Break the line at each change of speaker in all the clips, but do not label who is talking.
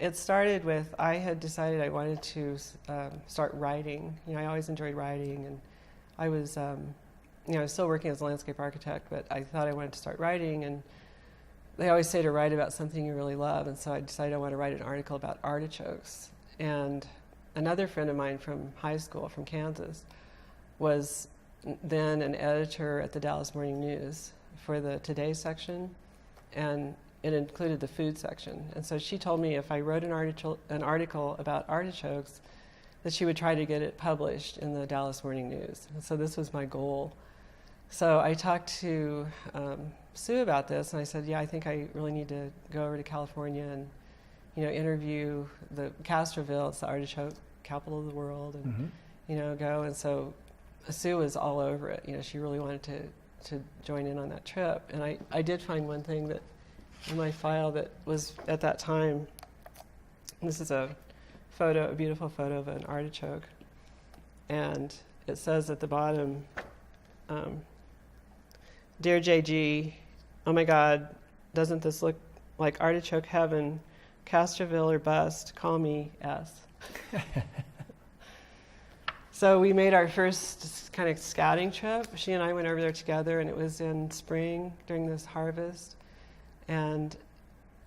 it started with, I had decided I wanted to start writing. I always enjoyed writing, and I was, I was still working as a landscape architect, but I thought I wanted to start writing, and they always say to write about something you really love, and so I decided I want to write an article about artichokes. And another friend of mine from high school, from Kansas, was then an editor at the Dallas Morning News for the Today section, and it included the food section. And so she told me if I wrote an article about artichokes, that she would try to get it published in the Dallas Morning News. And so this was my goal. So I talked to Sue about this, and I said, yeah, I think I really need to go over to California and, interview the Castroville, it's the artichoke capital of the world, and, go. And so Sue was all over it. She really wanted to join in on that trip. And I did find one thing that in my file that was at that time. This is a beautiful photo of an artichoke. And it says at the bottom, Dear JG, oh my God, doesn't this look like artichoke heaven? Castroville or bust, call me S. So we made our first kind of scouting trip. She and I went over there together, and it was in spring during this harvest. And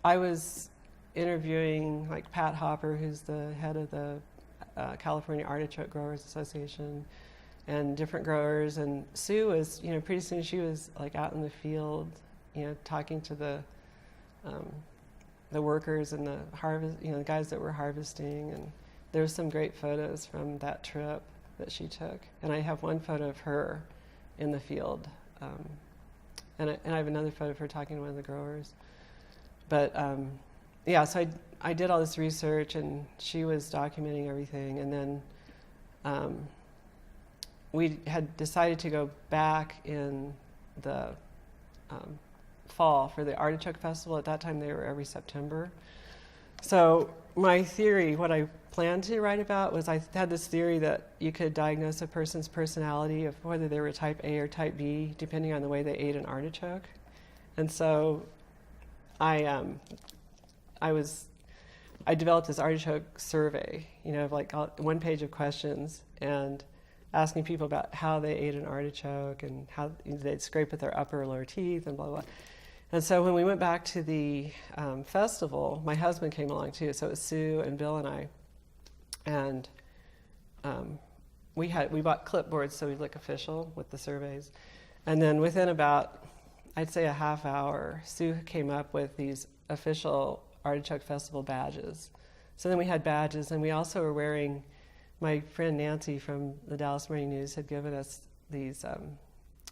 I was interviewing like Pat Hopper, who's the head of the California Artichoke Growers Association, and different growers. And Sue was, pretty soon she was like out in the field, talking to the workers and the harvest, the guys that were harvesting. And there was some great photos from that trip that she took. And I have one photo of her in the field. And I have another photo of her talking to one of the growers. But so I did all this research, and she was documenting everything. And then we had decided to go back in the fall for the Artichoke Festival. At that time, they were every September. So my theory, what I planned to write about, was I had this theory that you could diagnose a person's personality of whether they were type A or type B, depending on the way they ate an artichoke. And so I developed this artichoke survey, of like one page of questions, and asking people about how they ate an artichoke and how they'd scrape with their upper or lower teeth and blah, blah, blah. And so when we went back to the festival, my husband came along too. So it was Sue and Bill and I. And we bought clipboards so we'd look official with the surveys. And then within about, I'd say a half hour, Sue came up with these official Artichoke Festival badges. So then we had badges, and we also were wearing, my friend Nancy from the Dallas Morning News had given us these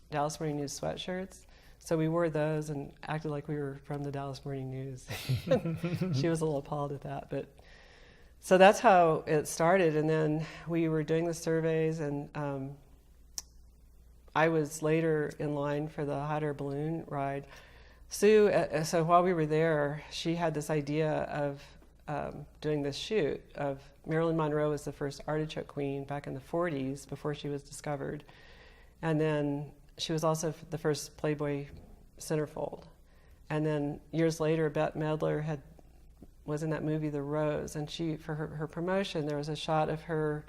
Dallas Morning News sweatshirts. So we wore those and acted like we were from the Dallas Morning News. She was a little appalled at that. But so that's how it started. And then we were doing the surveys, and I was later in line for the hot air balloon ride. Sue, so while we were there, she had this idea of doing this shoot of Marilyn Monroe was the first artichoke queen back in the 40s before she was discovered. And then she was also the first Playboy centerfold. And then years later, Bette Midler was in that movie, The Rose, and she, for her promotion, there was a shot of her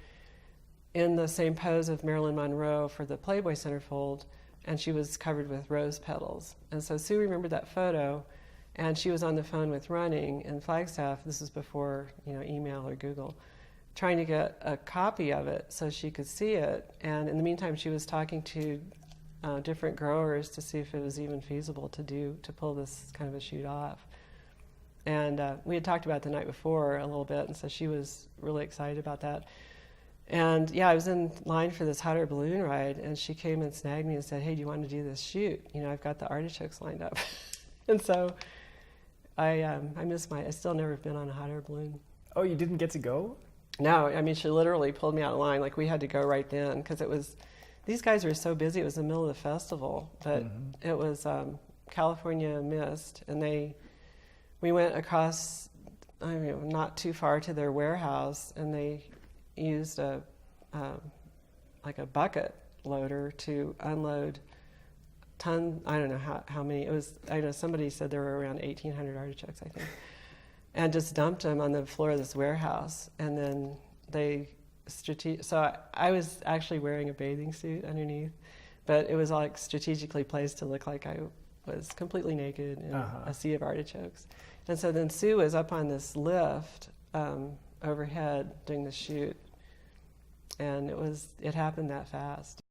in the same pose of Marilyn Monroe for the Playboy centerfold, and she was covered with rose petals. And so Sue remembered that photo, and she was on the phone with Running in Flagstaff. This was before email or Google, trying to get a copy of it so she could see it. And in the meantime, she was talking to different growers to see if it was even feasible to pull this kind of a shoot off. And we had talked about it the night before a little bit, and so she was really excited about that. And yeah, I was in line for this hot air balloon ride, and she came and snagged me and said, "Hey, do you want to do this shoot? I've got the artichokes lined up." And so I still never have been on a hot air balloon.
Oh, you didn't get to go?
No, she literally pulled me out of line. Like, we had to go right then, because these guys were so busy. It was the middle of the festival, but it was California Mist, and we went across, not too far to their warehouse, and they used a bucket loader to unload I don't know how many. It was, I know somebody said there were around 1,800 artichokes, I think. and just dumped him on the floor of this warehouse. And then they so I was actually wearing a bathing suit underneath, but it was like strategically placed to look like I was completely naked in a sea of artichokes. And so then Sue was up on this lift overhead doing the shoot, and it happened that fast.